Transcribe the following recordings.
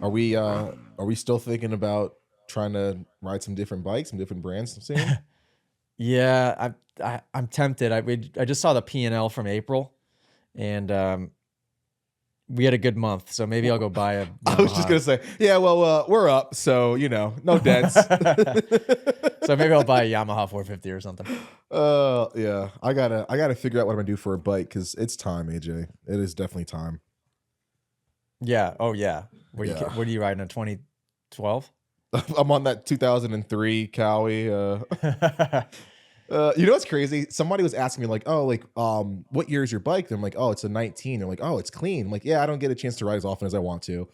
Are we still thinking about trying to ride some different bikes, some different brands soon? Yeah, I'm tempted. I just saw the P&L from April, and we had a good month, so maybe I'll go buy a I was just Yamaha. gonna say, yeah, well, we're up, so no dents. So maybe I'll buy a Yamaha 450 or something. Yeah, I gotta figure out what I'm gonna do for a bike because it's time, AJ. It is definitely time. Yeah. Oh yeah. Yeah, What are you riding, a 2012? I'm on that 2003 Cowie. What's crazy? Somebody was asking me like, "Oh, like, what year is your bike?" And I'm like, "Oh, it's a 19." They're like, "Oh, it's clean." I'm like, "Yeah, I don't get a chance to ride as often as I want to."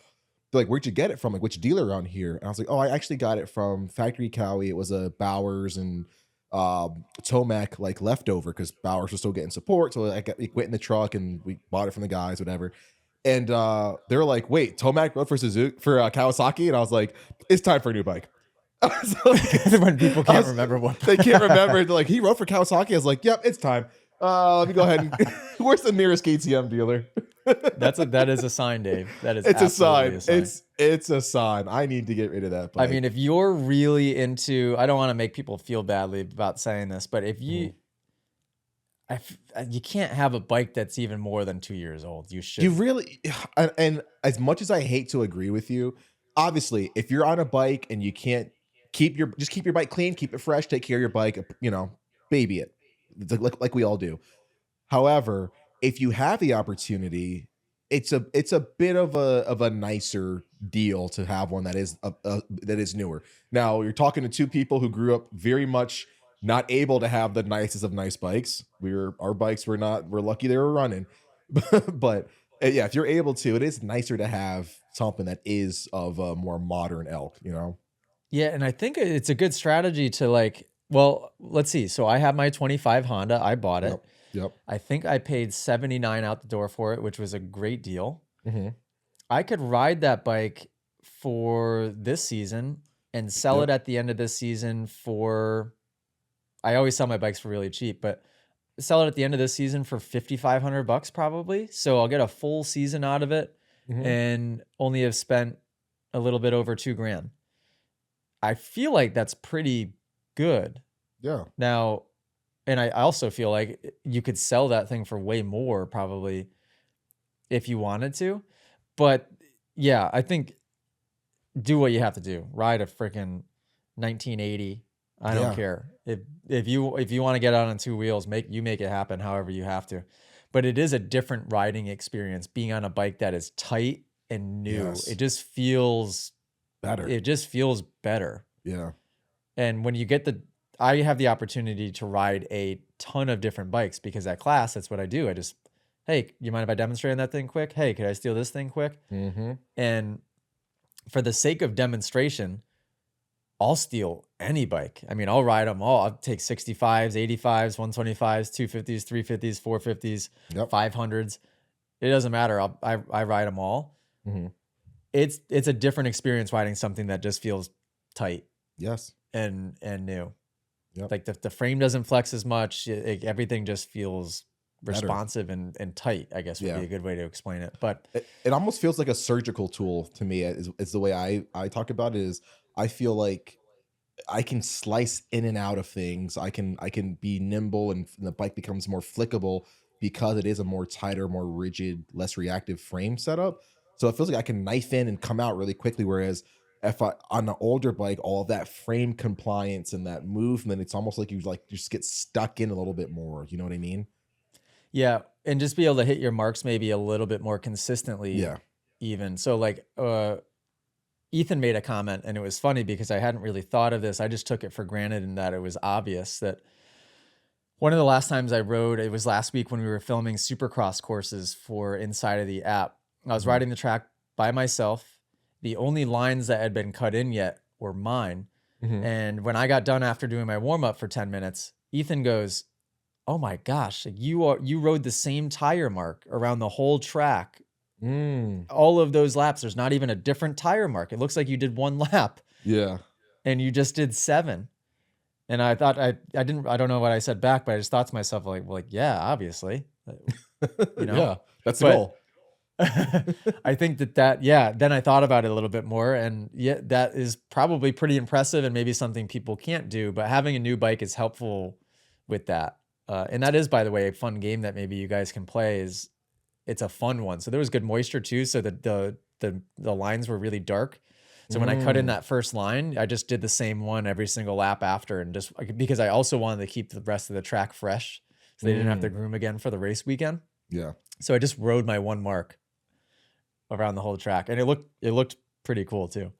They're like, "Where'd you get it from? Like, which dealer around here?" And I was like, "Oh, I actually got it from Factory Cowie. It was a Bowers and Tomac like leftover because Bowers was still getting support. So it went in the truck and we bought it from the guys, whatever." And they were like, "Wait, Tomac rode for Suzuki for Kawasaki?" And I was like, "It's time for a new bike." So, like, When people I can't was, remember what. they can't remember. They're like, "He rode for Kawasaki." I was like, "Yep, it's time. Let me go ahead and where's the nearest KTM dealer?" That is a sign, Dave. That is It's a absolutely sign. a sign. It's a sign. I need to get rid of that I bike. mean, if you're really into, I don't want to make people feel badly about saying this, but if Mhm. you can't have a bike that's even more than 2 years old. You You shouldn't. really, and as much as I hate to agree with you, obviously, if you're on a bike and you can't just keep your bike clean, keep it fresh, take care of your bike, baby it, like we all do. However, if you have the opportunity, it's a bit of a nicer deal to have one that is newer. Now you're talking to two people who grew up very much not able to have the nicest of nice bikes. Our bikes were not. We're lucky they were running, but yeah, if you're able to, it is nicer to have something that is of a more modern elk. Yeah, and I think it's a good strategy to like, well, let's see. So I have my 25 Honda. I bought Yep. it. Yep. I think I paid 79 out the door for it, which was a great deal. Hmm. I could ride that bike for this season and sell it Yep. at the end of this season for, I always sell my bikes for really cheap, but sell it at the end of this season for 5,500 bucks probably. So I'll get a full season out of it Hmm. and only have spent a little bit over 2 grand. I feel like that's pretty good. Yeah. Now, and I also feel like you could sell that thing for way more probably if you wanted to. But yeah, I think do what you have to do. Ride a freaking 1980. I don't Yeah. care. If you want to get out on two wheels, make it happen however you have to. But it is a different riding experience being on a bike that is tight and new. Yes. Better. It just feels better. Yeah. And when you get I have the opportunity to ride a ton of different bikes because at class, that's what I do. I just, hey, you mind if I demonstrate on that thing quick? Hey, could I steal this thing quick? Hmm. And for the sake of demonstration, I'll steal any bike. I mean, I'll ride them all. I'll take 65s, 85s, 125s, 250s, 350s, 450s, Yep. 500s. It doesn't matter. I ride them all. Hmm. It's a different experience riding something that just feels tight Yes. and new. Yep. Like the frame doesn't flex as much. Everything just feels Better. responsive and tight, I guess would Yeah. be a good way to explain it. But It almost feels like a surgical tool to me. Is the way I talk about it. Is I feel like I can slice in and out of things. I can be nimble, and the bike becomes more flickable because it is a more tighter, more rigid, less reactive frame setup. So it feels like I can knife in and come out really quickly. Whereas if I on an older bike, all of that frame compliance and that movement, it's almost like you just get stuck in a little bit more. You know what I mean? yeah, and just be able to hit your marks maybe a little bit more consistently Yeah. even. So like Ethan made a comment and it was funny because I hadn't really thought of this. I just took it for granted and that it was obvious that one of the last times I rode, it was last week when we were filming Supercross courses for inside of the app. I was Mhm. riding the track by myself. The only lines that had been cut in yet were mine. Mhm. And when I got done after doing my warm up for 10 minutes, Ethan goes, "Oh my gosh, you rode the same tire mark around the whole track. Mm. All of those laps, there's not even a different tire mark. It looks like you did one lap Yeah. and you just did 7." And I thought I don't know what I said back, but I just thought to myself like, well, like, yeah, obviously, you know. Yeah. That's the But goal. I think yeah, then I thought about it a little bit more, and yeah, that is probably pretty impressive and maybe something people can't do, but having a new bike is helpful with that. And that is, by the way, a fun game that maybe you guys can play. Is It's a fun one. So there was good moisture too, so the lines were really dark. So when I cut in that first line, I just did the same one every single lap after, and just because I also wanted to keep the rest of the track fresh, so they didn't have to groom again for the race weekend. Yeah. So I just rode my one mark around the whole track, and it looked pretty cool too.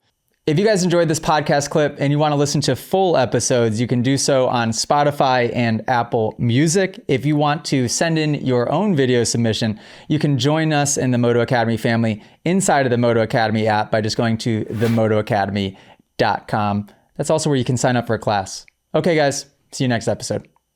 If you guys enjoyed this podcast clip and you want to listen to full episodes, you can do so on Spotify and Apple Music. If you want to send in your own video submission, you can join us in the Moto Academy family inside of the Moto Academy app by just going to themotoacademy.com. That's also where you can sign up for a class. Okay, guys, see you next episode.